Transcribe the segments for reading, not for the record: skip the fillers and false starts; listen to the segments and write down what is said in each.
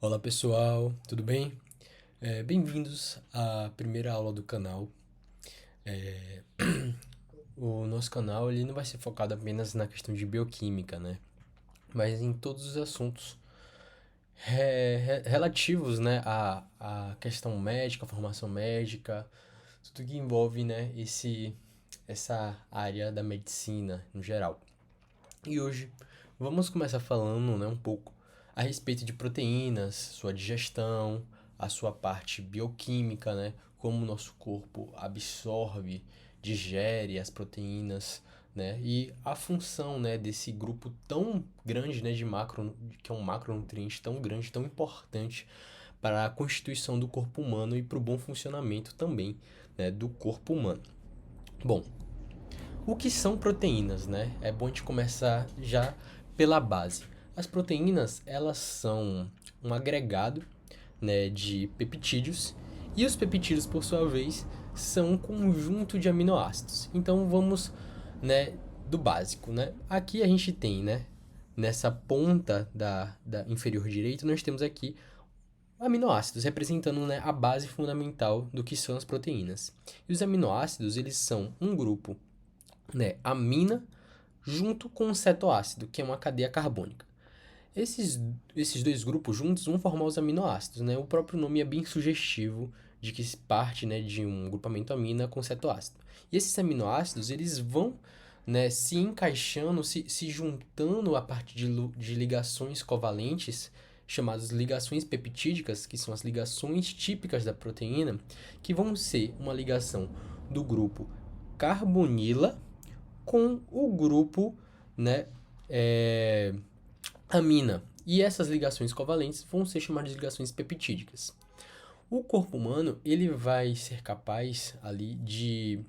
Olá pessoal, tudo bem? Bem-vindos à primeira aula do canal. É, o nosso canal ele não vai ser focado apenas na questão de bioquímica, né? Mas em todos os assuntos relativos, né, à questão médica, à formação médica, tudo que envolve, né, essa área da medicina no geral. E hoje vamos começar falando, né, um pouco a respeito de proteínas, sua digestão, a sua parte bioquímica, né, como o nosso corpo absorve, digere as proteínas, né, e a função, né, desse grupo tão grande, né, de macro, que é um macronutriente tão grande, tão importante para a constituição do corpo humano e para o bom funcionamento também, né, do corpo humano. Bom, o que são proteínas, né? É bom a gente começar já pela base. As proteínas, elas são um agregado, né, de peptídeos, e os peptídeos, por sua vez, são um conjunto de aminoácidos. Então vamos, né, do básico, né? Aqui a gente tem, né, nessa ponta da inferior direita, nós temos aqui aminoácidos, representando, né, a base fundamental do que são as proteínas. E os aminoácidos, eles são um grupo, né, amina junto com o cetoácido, que é uma cadeia carbônica. Esses, esses dois grupos juntos vão formar os aminoácidos, né? O próprio nome é bem sugestivo de que se parte, né, de um grupamento amina com cetoácido. E esses aminoácidos, eles vão, né, se encaixando, se juntando a partir de ligações covalentes, chamadas ligações peptídicas, que são as ligações típicas da proteína, que vão ser uma ligação do grupo carbonila com o grupo, né, é, amina. E essas ligações covalentes vão ser chamadas de ligações peptídicas. O corpo humano ele vai ser capaz ali de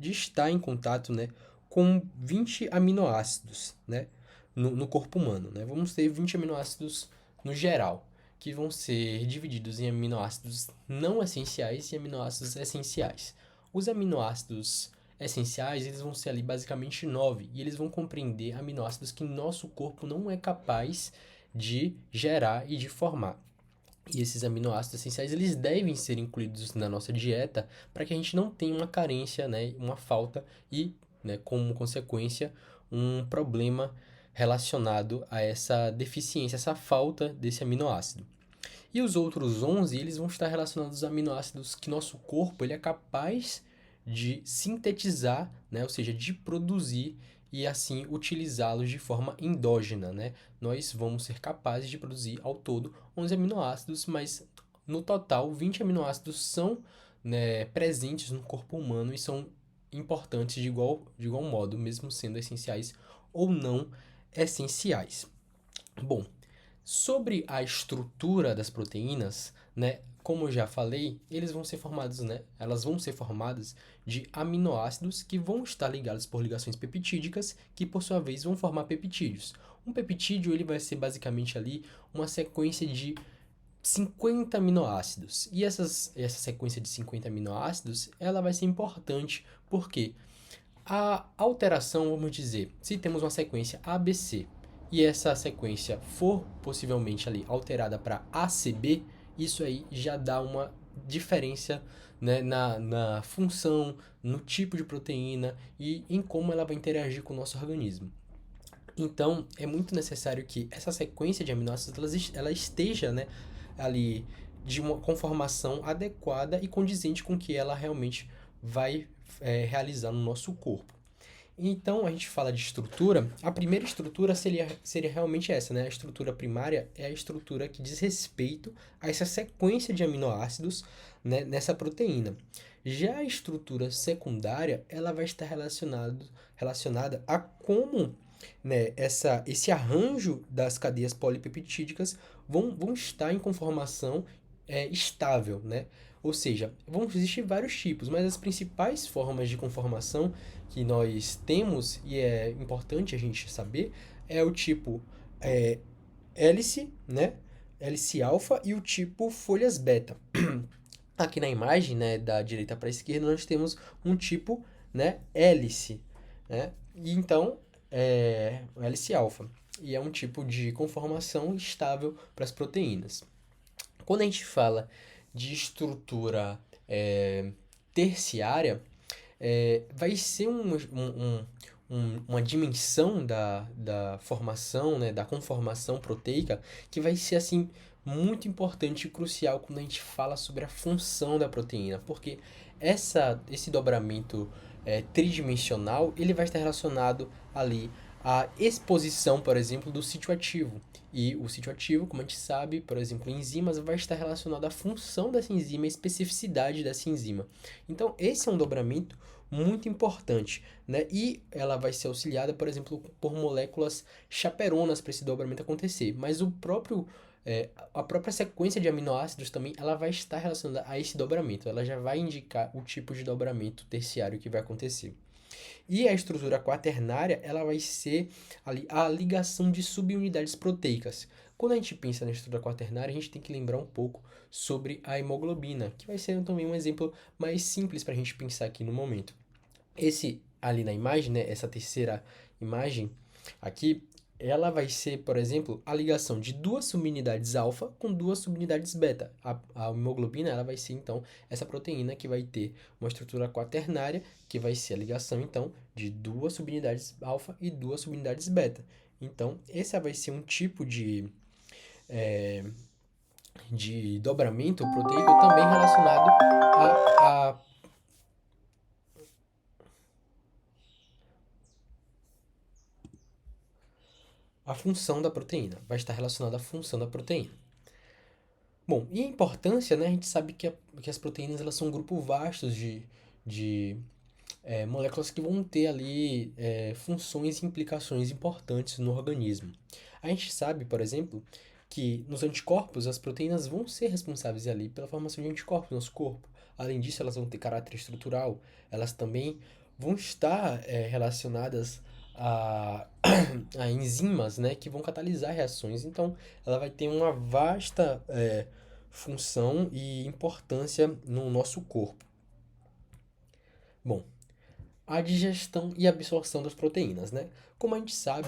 estar em contato, né, com 20 aminoácidos, né, no corpo humano, né? Vamos ter 20 aminoácidos no geral, que vão ser divididos em aminoácidos não essenciais e aminoácidos essenciais. Os aminoácidos essenciais, eles vão ser ali basicamente 9, e eles vão compreender aminoácidos que nosso corpo não é capaz de gerar e de formar. E esses aminoácidos essenciais, eles devem ser incluídos na nossa dieta para que a gente não tenha uma carência, né, uma falta e, né, como consequência, um problema relacionado a essa deficiência, essa falta desse aminoácido. E os outros 11, eles vão estar relacionados aos aminoácidos que nosso corpo ele é capaz de sintetizar, né? Ou seja, de produzir e assim utilizá-los de forma endógena, né? Nós vamos ser capazes de produzir ao todo 11 aminoácidos, mas no total 20 aminoácidos são, né, presentes no corpo humano e são importantes de igual modo, mesmo sendo essenciais ou não essenciais. Bom, sobre a estrutura das proteínas, né? Como eu já falei, eles vão ser formados, né? Elas vão ser formadas de aminoácidos que vão estar ligados por ligações peptídicas, que por sua vez vão formar peptídeos. Um peptídeo ele vai ser basicamente ali uma sequência de 50 aminoácidos. E essa sequência de 50 aminoácidos, ela vai ser importante porque a alteração, vamos dizer, se temos uma sequência ABC e essa sequência for possivelmente ali alterada para ACB, isso aí já dá uma diferença, né, na função, no tipo de proteína e em como ela vai interagir com o nosso organismo. Então, é muito necessário que essa sequência de aminoácidos ela esteja, né, ali de uma conformação adequada e condizente com o que ela realmente vai realizar no nosso corpo. Então, a gente fala de estrutura. A primeira estrutura seria realmente essa, né? A estrutura primária é a estrutura que diz respeito a essa sequência de aminoácidos, né, nessa proteína. Já a estrutura secundária, ela vai estar relacionada a como, né, esse arranjo das cadeias polipeptídicas vão estar em conformação estável, né? Ou seja, vão existir vários tipos, mas as principais formas de conformação que nós temos, e é importante a gente saber, é o tipo é, hélice, né? Hélice alfa e o tipo folhas beta. Aqui na imagem, né, da direita para a esquerda, nós temos um tipo, né, hélice, né? E então, hélice alfa. e é um tipo de conformação estável para as proteínas. Quando a gente fala de estrutura terciária, vai ser uma dimensão da formação, né, da conformação proteica, que vai ser assim muito importante e crucial quando a gente fala sobre a função da proteína, porque esse dobramento tridimensional ele vai estar relacionado ali à exposição, por exemplo, do sítio ativo. E o sítio ativo, como a gente sabe, por exemplo, enzimas, vai estar relacionado à função dessa enzima, à especificidade dessa enzima. Então, esse é um dobramento muito importante, né? E ela vai ser auxiliada, por exemplo, por moléculas chaperonas para esse dobramento acontecer. Mas a própria sequência de aminoácidos também, ela vai estar relacionada a esse dobramento. Ela já vai indicar o tipo de dobramento terciário que vai acontecer. E a estrutura quaternária, ela vai ser ali a ligação de subunidades proteicas. Quando a gente pensa na estrutura quaternária, a gente tem que lembrar um pouco sobre a hemoglobina, que vai ser também um exemplo mais simples para a gente pensar aqui no momento. Esse ali na imagem, né, essa terceira imagem aqui, ela vai ser, por exemplo, a ligação de duas subunidades alfa com duas subunidades beta. A hemoglobina, ela vai ser, então, essa proteína que vai ter uma estrutura quaternária, que vai ser a ligação, então, de duas subunidades alfa e duas subunidades beta. Então, esse vai ser um tipo de dobramento proteico também relacionado à função da proteína. Vai estar relacionado à função da proteína. Bom, e a importância, né? A gente sabe que as proteínas elas são um grupo vasto de moléculas que vão ter ali funções e implicações importantes no organismo. A gente sabe, por exemplo, que nos anticorpos as proteínas vão ser responsáveis ali pela formação de anticorpos no nosso corpo. Além disso, elas vão ter caráter estrutural, elas também vão estar relacionadas a, a enzimas, né, que vão catalisar reações. Então, ela vai ter uma vasta função e importância no nosso corpo. Bom, a digestão e absorção das proteínas, né? Como a gente sabe,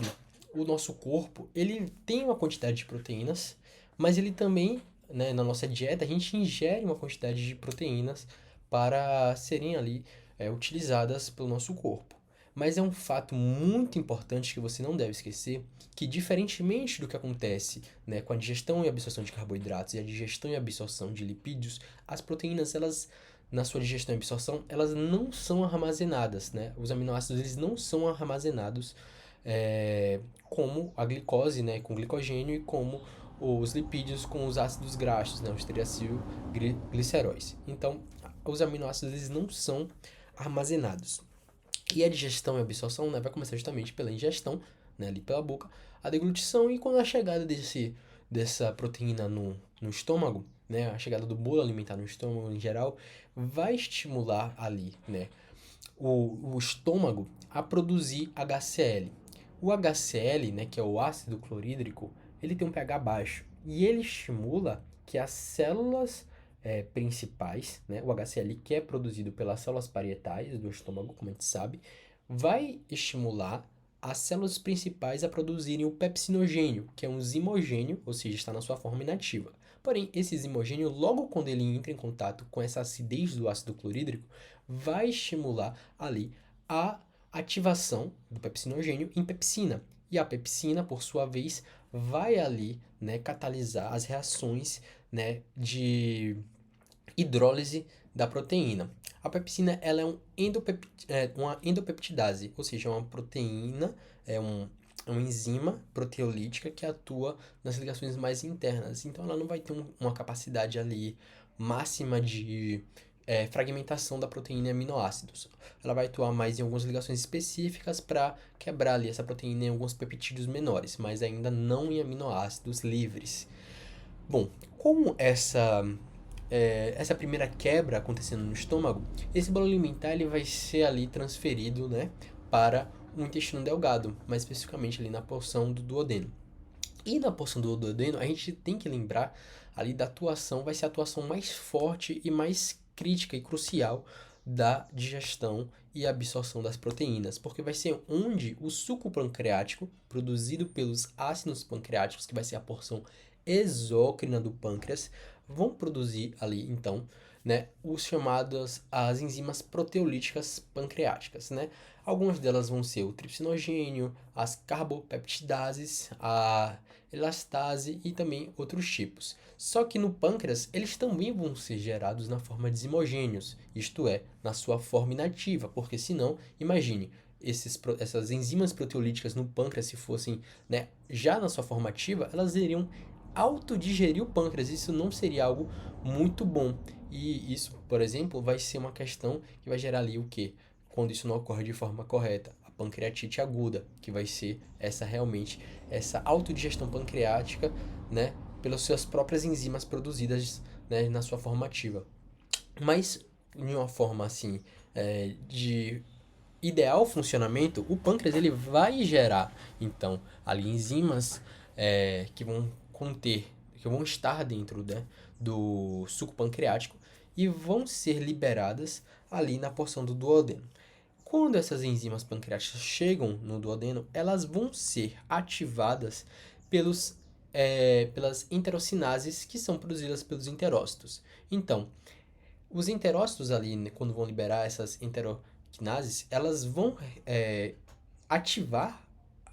o nosso corpo, ele tem uma quantidade de proteínas, mas ele também, né, na nossa dieta, a gente ingere uma quantidade de proteínas para serem ali utilizadas pelo nosso corpo. Mas é um fato muito importante que você não deve esquecer, que diferentemente do que acontece, né, com a digestão e absorção de carboidratos e a digestão e absorção de lipídios, as proteínas, elas na sua digestão e absorção, elas não são armazenadas, né? Os aminoácidos, eles não são armazenados como a glicose, né, com glicogênio, e como os lipídios com os ácidos graxos, né, os triacilgliceróis. Então, os aminoácidos, eles não são armazenados. E a digestão e a absorção, né, vai começar justamente pela ingestão, né, ali pela boca, a deglutição, e quando a chegada dessa proteína no estômago, né, a chegada do bolo alimentar no estômago em geral, vai estimular ali, né, o estômago a produzir HCl. O HCl, né, que é o ácido clorídrico, ele tem um pH baixo e ele estimula que as células principais, né, o HCl que é produzido pelas células parietais do estômago, como a gente sabe, vai estimular as células principais a produzirem o pepsinogênio, que é um zimogênio, ou seja, está na sua forma inativa. Porém, esse zimogênio, logo quando ele entra em contato com essa acidez do ácido clorídrico, vai estimular ali a ativação do pepsinogênio em pepsina. E a pepsina, por sua vez, vai ali, né, catalisar as reações, né, de hidrólise da proteína. A pepsina ela é uma endopeptidase, ou seja, é uma proteína, é uma enzima proteolítica que atua nas ligações mais internas. Então, ela não vai ter uma capacidade ali máxima de fragmentação da proteína em aminoácidos. Ela vai atuar mais em algumas ligações específicas para quebrar ali essa proteína em alguns peptídeos menores, mas ainda não em aminoácidos livres. Bom, com essa primeira quebra acontecendo no estômago, esse bolo alimentar ele vai ser ali transferido, né, para o intestino delgado, mais especificamente ali na porção do duodeno. E na porção do duodeno, a gente tem que lembrar ali da atuação, vai ser a atuação mais forte e mais crítica e crucial da digestão e absorção das proteínas, porque vai ser onde o suco pancreático, produzido pelos ácidos pancreáticos, que vai ser a porção exócrina do pâncreas, vão produzir ali, então, né, os chamados, as enzimas proteolíticas pancreáticas, né? Algumas delas vão ser o tripsinogênio, as carbopeptidases, a elastase e também outros tipos. Só que no pâncreas, eles também vão ser gerados na forma de zimogênios, isto é, na sua forma inativa, porque senão, imagine, essas enzimas proteolíticas no pâncreas, se fossem, né, já na sua forma ativa, elas iriam autodigerir o pâncreas. Isso não seria algo muito bom. E isso, por exemplo, vai ser uma questão que vai gerar ali o quê? Quando isso não ocorre de forma correta, a pancreatite aguda, que vai ser essa realmente, essa autodigestão pancreática, né, pelas suas próprias enzimas produzidas, né, na sua forma ativa. Mas, de uma forma assim, de ideal funcionamento, o pâncreas ele vai gerar, então, ali enzimas que vão conter, que vão estar dentro, né, do suco pancreático e vão ser liberadas ali na porção do duodeno. Quando essas enzimas pancreáticas chegam no duodeno, elas vão ser ativadas pelas enterocinases que são produzidas pelos enterócitos. Então, os enterócitos ali, né, quando vão liberar essas enteroquinases, elas vão ativar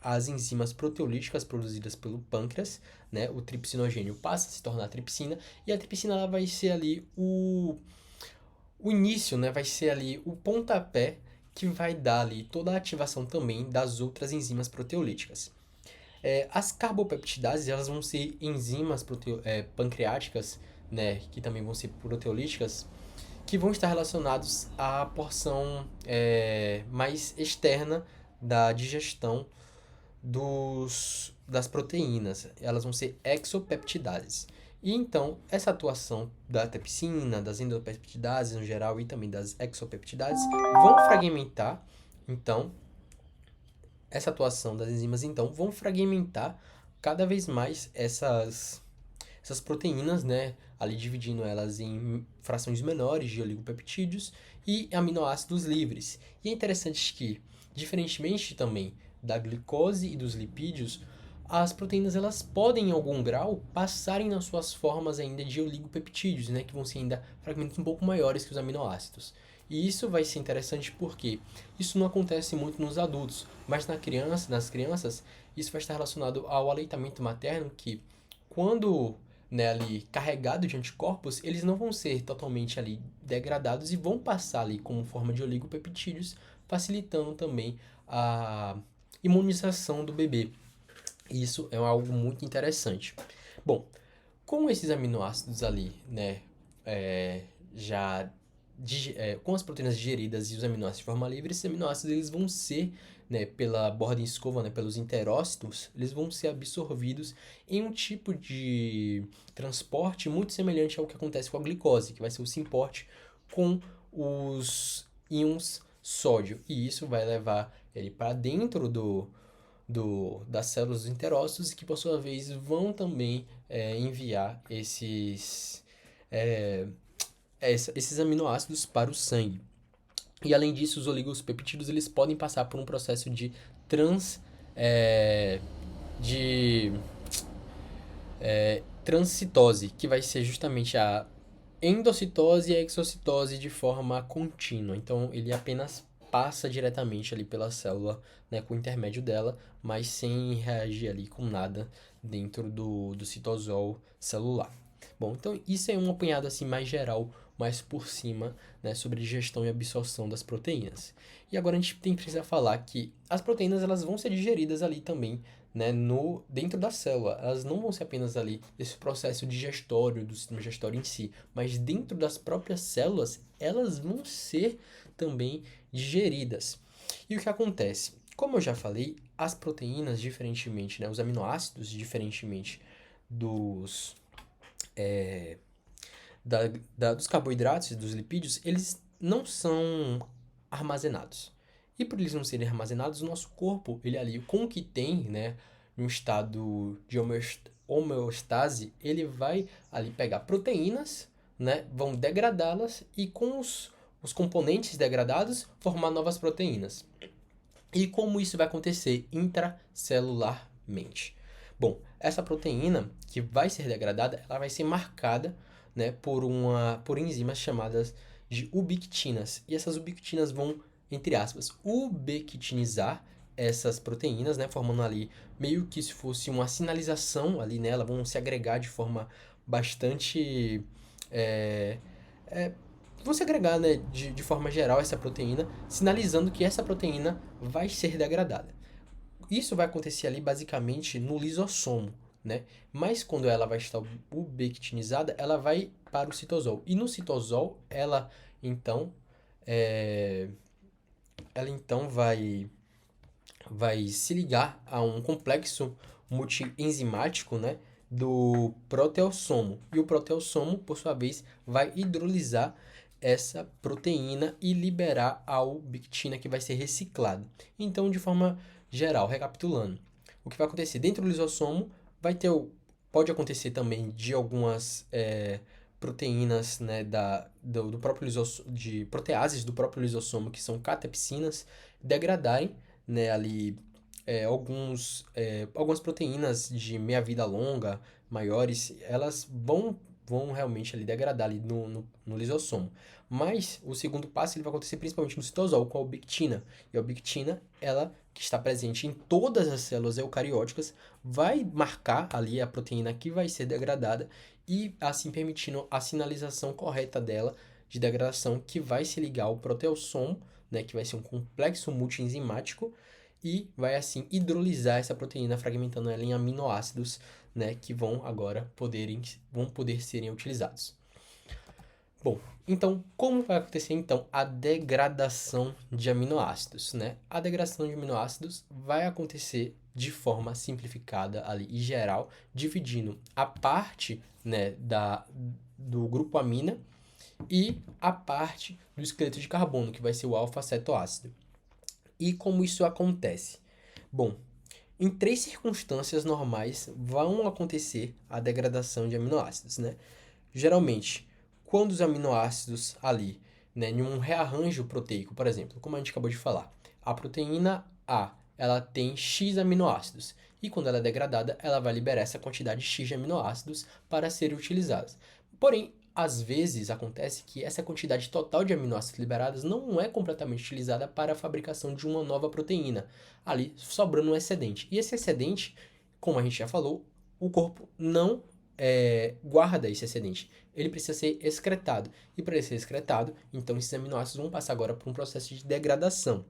as enzimas proteolíticas produzidas pelo pâncreas, né? O tripsinogênio passa a se tornar tripsina, e a tripsina ela vai ser ali o início, né? Vai ser ali o pontapé que vai dar ali toda a ativação também das outras enzimas proteolíticas. As carbopeptidases, elas vão ser enzimas pancreáticas, né? Que também vão ser proteolíticas, que vão estar relacionados à porção mais externa da digestão das proteínas. Elas vão ser exopeptidases. E então, essa atuação da tripsina, das endopeptidases no geral e também das exopeptidases vão fragmentar, então, essa atuação das enzimas então vão fragmentar cada vez mais essas proteínas, né? Ali dividindo elas em frações menores de oligopeptídeos e aminoácidos livres. E é interessante que, diferentemente também da glicose e dos lipídios, as proteínas elas podem, em algum grau, passarem nas suas formas ainda de oligopeptídeos, né? Que vão ser ainda fragmentos um pouco maiores que os aminoácidos. E isso vai ser interessante porque isso não acontece muito nos adultos, mas nas crianças, isso vai estar relacionado ao aleitamento materno, que quando, né, ali carregado de anticorpos, eles não vão ser totalmente ali degradados e vão passar ali como forma de oligopeptídeos, facilitando também a imunização do bebê. Isso é algo muito interessante. Bom, com esses aminoácidos ali, né, já com as proteínas digeridas e os aminoácidos de forma livre, esses aminoácidos eles vão ser, né, pela borda em escova, né, pelos enterócitos, eles vão ser absorvidos em um tipo de transporte muito semelhante ao que acontece com a glicose, que vai ser o simporte com os íons sódio. E isso vai levar ele para dentro das células dos enterócitos, que por sua vez vão também enviar esses aminoácidos para o sangue. E além disso, os oligopeptídeos eles podem passar por um processo de trans de transcitose, que vai ser justamente a endocitose e a exocitose de forma contínua. Então, ele apenas passa diretamente ali pela célula, né, com o intermédio dela, mas sem reagir ali com nada dentro do citosol celular. Bom, então isso é um apanhado assim mais geral, mais por cima, né, sobre digestão e absorção das proteínas. E agora a gente tem que precisar falar que as proteínas elas vão ser digeridas ali também, né, dentro da célula. Elas não vão ser apenas ali desse processo digestório, do sistema digestório em si, mas dentro das próprias células, elas vão ser também digeridas. E o que acontece? Como eu já falei, as proteínas, diferentemente, né, os aminoácidos, diferentemente dos, dos carboidratos e dos lipídios, eles não são armazenados. E por eles não serem armazenados, o nosso corpo, ele ali, com o que tem, né, num estado de homeostase, ele vai ali pegar proteínas, né, vão degradá-las e com os componentes degradados, formar novas proteínas. E como isso vai acontecer intracelularmente? Bom, essa proteína que vai ser degradada, ela vai ser marcada, né, por enzimas chamadas de ubiquitinas. E essas ubiquitinas vão, entre aspas, ubiquitinizar essas proteínas, né, formando ali meio que se fosse uma sinalização ali nela, vão se agregar de forma bastante é, é, vão se agregar, né, de forma geral essa proteína, sinalizando que essa proteína vai ser degradada. Isso vai acontecer ali basicamente no lisossomo, né? Mas quando ela vai estar ubiquitinizada, ela vai para o citosol. E no citosol, então, é, ela então vai se ligar a um complexo multienzimático, né, do proteossomo. E o proteossomo, por sua vez, vai hidrolisar essa proteína e liberar a ubiquitina que vai ser reciclada. Então, de forma geral, recapitulando, o que vai acontecer dentro do lisossomo vai ter pode acontecer também de algumas proteínas, né, do próprio lisossomo, de proteases do próprio lisossomo, que são catepsinas, degradarem, né, ali algumas proteínas de meia-vida longa, maiores, elas vão realmente ali degradar ali no lisossomo. Mas o segundo passo ele vai acontecer principalmente no citosol, com a ubiquitina. E a ubiquitina, ela que está presente em todas as células eucarióticas, vai marcar ali a proteína que vai ser degradada e assim permitindo a sinalização correta dela de degradação que vai se ligar ao proteossomo, né, que vai ser um complexo multienzimático e vai assim hidrolisar essa proteína, fragmentando ela em aminoácidos, né, que vão poder serem utilizados. Bom, então como vai acontecer então a degradação de aminoácidos, né? A degradação de aminoácidos vai acontecer de forma simplificada ali e geral, dividindo a parte, né, do grupo amina e a parte do esqueleto de carbono, que vai ser o alfa-cetoácido. E como isso acontece? Bom, em três circunstâncias normais vão acontecer a degradação de aminoácidos, né? Geralmente, quando os aminoácidos ali, né, em um rearranjo proteico, por exemplo, como a gente acabou de falar, a proteína A, ela tem X aminoácidos, e quando ela é degradada, ela vai liberar essa quantidade X de aminoácidos para serem utilizados. Porém, às vezes acontece que essa quantidade total de aminoácidos liberados não é completamente utilizada para a fabricação de uma nova proteína, ali sobrando um excedente. E esse excedente, como a gente já falou, o corpo não guarda esse excedente. Ele precisa ser excretado. E para ele ser excretado, então esses aminoácidos vão passar agora por um processo de degradação.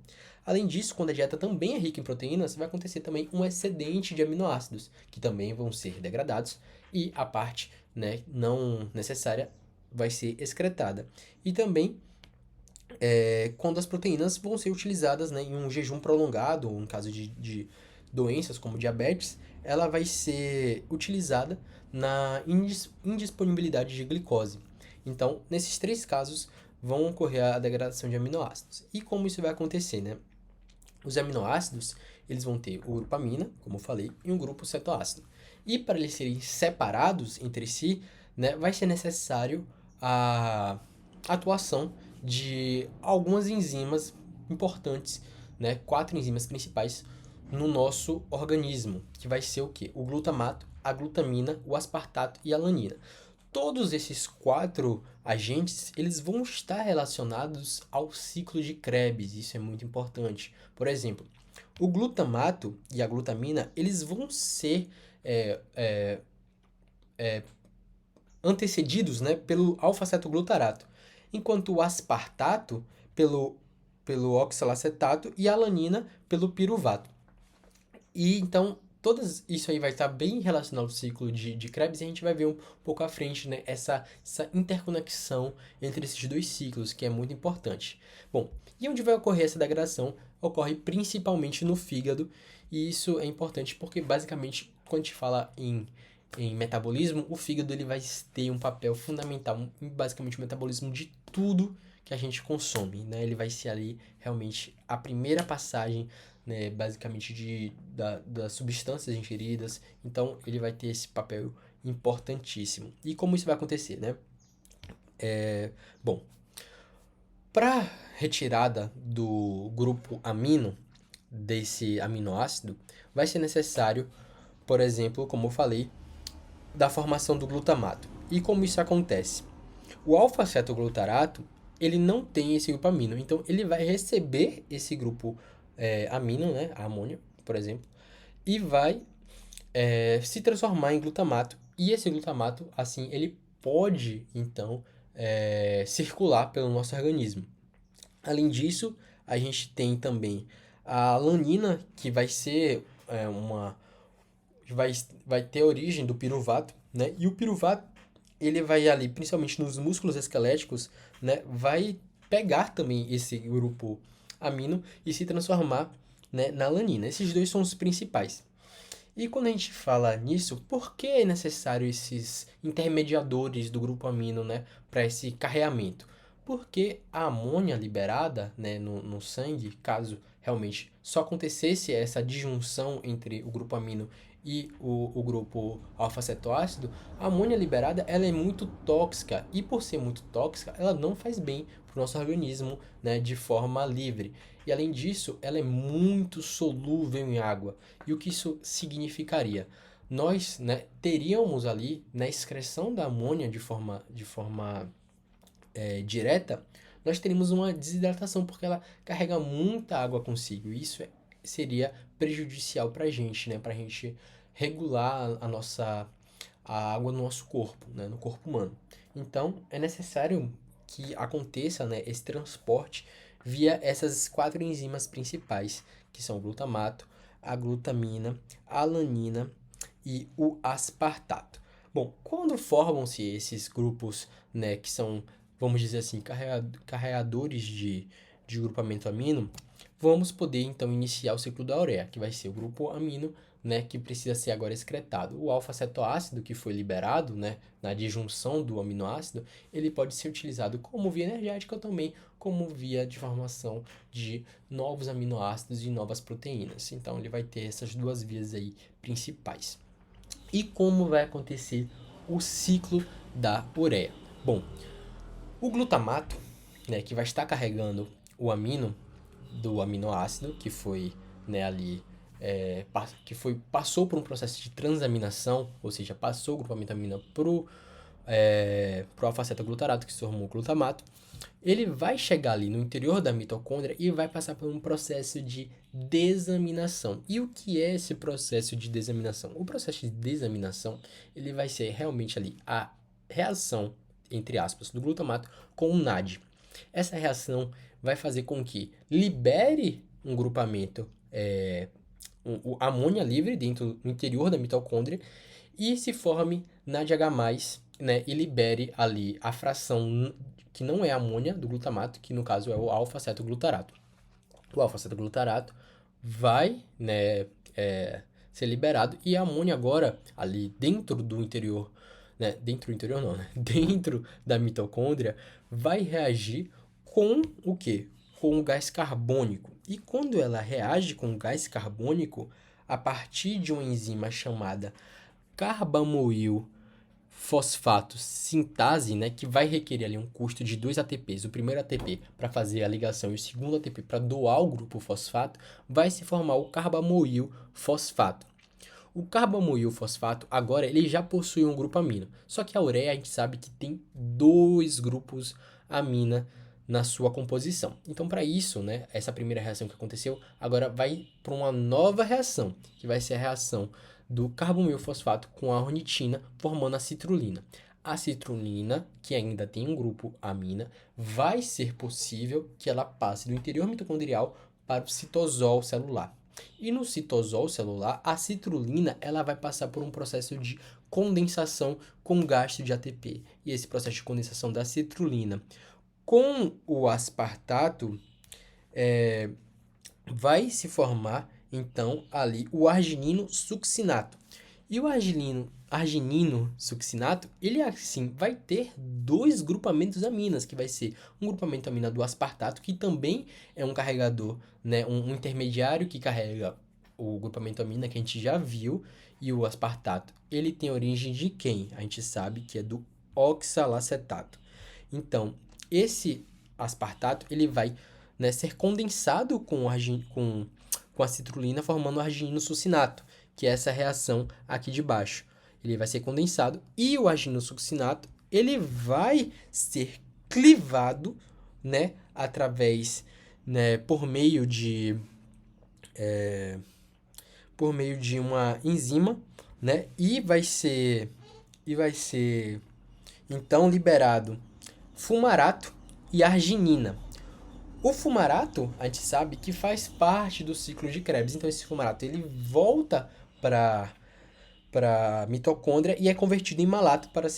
Além disso, quando a dieta também é rica em proteínas, vai acontecer também um excedente de aminoácidos, que também vão ser degradados, e a parte, né, não necessária vai ser excretada. E também quando as proteínas vão ser utilizadas, né, em um jejum prolongado, ou em caso de doenças como diabetes, ela vai ser utilizada na indisponibilidade de glicose. Então, nesses três casos, vão ocorrer a degradação de aminoácidos. E como isso vai acontecer, né? Os aminoácidos, eles vão ter o grupo amina, como eu falei, e um grupo cetoácido. E para eles serem separados entre si, né, vai ser necessário a atuação de algumas enzimas importantes, né, quatro enzimas principais no nosso organismo, que vai ser o quê? O glutamato, a glutamina, o aspartato e a alanina. Todos esses quatro agentes, eles vão estar relacionados ao ciclo de Krebs, isso é muito importante. Por exemplo, o glutamato e a glutamina, eles vão ser é, é, antecedidos, né, pelo alfa-cetoglutarato, enquanto o aspartato pelo oxalacetato e a alanina pelo piruvato. E então, todas isso aí vai estar bem relacionado ao ciclo de Krebs e a gente vai ver um pouco à frente, né, essa interconexão entre esses dois ciclos, que é muito importante. Bom, e onde vai ocorrer essa degradação? Ocorre principalmente no fígado, e isso é importante porque, basicamente, quando a gente fala em metabolismo, o fígado ele vai ter um papel fundamental, basicamente o metabolismo de tudo que a gente consome, né? Ele vai ser ali realmente a primeira passagem, né, basicamente das substâncias ingeridas, então ele vai ter esse papel importantíssimo. E como isso vai acontecer, né? Bom, Para retirada do grupo amino, desse aminoácido, vai ser necessário, por exemplo, como eu falei, da formação do glutamato. E como isso acontece? O alfa-cetoglutarato, ele não tem esse grupo amino, então ele vai receber esse grupo amino, né, a amônia, por exemplo, e vai se transformar em glutamato. E esse glutamato, assim, ele pode, então, circular pelo nosso organismo. Além disso, a gente tem também a alanina, que vai ser uma vai, vai ter origem do piruvato, né? E o piruvato, ele vai ali, principalmente nos músculos esqueléticos, né? Vai pegar também esse grupo amino e se transformar, né, na alanina. Esses dois são os principais. E quando a gente fala nisso, por que é necessário esses intermediadores do grupo amino, né, para esse carreamento? Porque a amônia liberada, né, no sangue, caso realmente só acontecesse essa disjunção entre o grupo amino e o grupo alfa-cetoácido, a amônia liberada ela é muito tóxica e por ser muito tóxica, ela não faz bem para o nosso organismo, né, de forma livre. E além disso, ela é muito solúvel em água. E o que isso significaria? Nós, né, teríamos ali, na excreção da amônia de forma direta, nós teríamos uma desidratação, porque ela carrega muita água consigo. E isso seria prejudicial para a gente, né, para a gente regular a água no nosso corpo, né, no corpo humano. Então, é necessário que aconteça, né, esse transporte via essas quatro enzimas principais, que são o glutamato, a glutamina, a alanina e o aspartato. Bom, quando formam-se esses grupos, né, que são, vamos dizer assim, carregadores de grupamento amino, vamos poder então iniciar o ciclo da ureia, que vai ser o grupo amino, né, que precisa ser agora excretado. O alfa-cetoácido que foi liberado, né, na disjunção do aminoácido, ele pode ser utilizado como via energética ou também como via de formação de novos aminoácidos e novas proteínas. Então ele vai ter essas duas vias aí principais. E como vai acontecer o ciclo da ureia? Bom, o glutamato, né, que vai estar carregando o amino do aminoácido, que foi, né, ali passou por um processo de transaminação, ou seja, passou o grupamento amina pro alfa-cetoglutarato, que se formou o glutamato, ele vai chegar ali no interior da mitocôndria e vai passar por um processo de desaminação. E o que é esse processo de desaminação? O processo de desaminação, ele vai ser realmente ali a reação, entre aspas, do glutamato com o NAD. Essa reação vai fazer com que libere um grupamento, amônia livre dentro do interior da mitocôndria e se forme NADH+, né, e libere ali a fração que não é amônia do glutamato, que no caso é o alfa-cetoglutarato. O alfa-cetoglutarato vai, né, ser liberado e a amônia agora ali dentro do interior, né, dentro do interior não, né, dentro da mitocôndria vai reagir com o quê? Com o gás carbônico. E quando ela reage com o gás carbônico, a partir de uma enzima chamada carbamoil fosfato sintase, né, que vai requerer ali um custo de 2 ATPs. O primeiro ATP para fazer a ligação e o segundo ATP para doar o grupo fosfato, vai se formar o carbamoil fosfato. O carbamoil fosfato agora ele já possui um grupo amino, só que a ureia a gente sabe que tem dois grupos amina na sua composição. Então, para isso, né, essa primeira reação que aconteceu, agora vai para uma nova reação, que vai ser a reação do carbamoil fosfato com a ornitina, formando a citrulina. A citrulina, que ainda tem um grupo amina, vai ser possível que ela passe do interior mitocondrial para o citosol celular. E no citosol celular, a citrulina ela vai passar por um processo de condensação com gasto de ATP. E esse processo de condensação da citrulina com o aspartato vai se formar, então, ali o arginino succinato. E o arginino succinato, ele assim vai ter dois grupamentos aminas, que vai ser um grupamento amina do aspartato, que também é um carregador, né, um intermediário que carrega o grupamento amina que a gente já viu, e o aspartato, ele tem origem de quem? A gente sabe que é do oxalacetato. Então, esse aspartato, ele vai, né, ser condensado com a citrulina, formando o arginino-succinato, que é essa reação aqui de baixo. Ele vai ser condensado e o arginino-succinato, ele vai ser clivado, né, através, né, por meio de uma enzima, né, e vai ser então liberado fumarato e arginina. O fumarato, a gente sabe que faz parte do ciclo de Krebs. Então, esse fumarato ele volta para mitocôndria e é convertido em malato para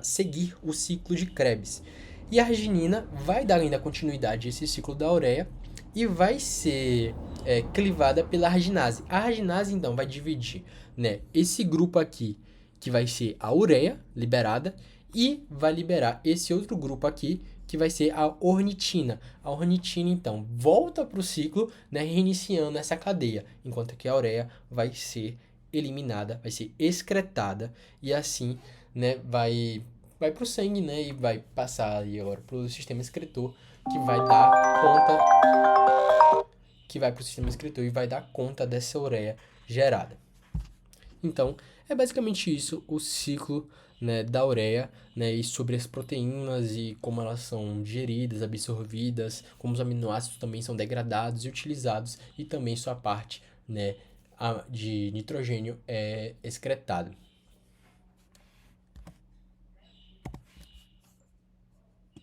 seguir o ciclo de Krebs. E a arginina vai dar ainda continuidade a esse ciclo da ureia e vai ser clivada pela arginase. A arginase, então, vai dividir, né, esse grupo aqui, que vai ser a ureia liberada, e vai liberar esse outro grupo aqui, que vai ser a ornitina. A ornitina, então, volta para o ciclo, né, reiniciando essa cadeia, enquanto que a ureia vai ser eliminada, vai ser excretada, e assim, né, vai para o sangue, né, e vai passar ali agora para o sistema excretor, que vai dar conta dessa ureia gerada. Então, é basicamente isso, o ciclo, né, da ureia, né, e sobre as proteínas e como elas são digeridas, absorvidas, como os aminoácidos também são degradados e utilizados, e também sua parte, né, de nitrogênio é excretado.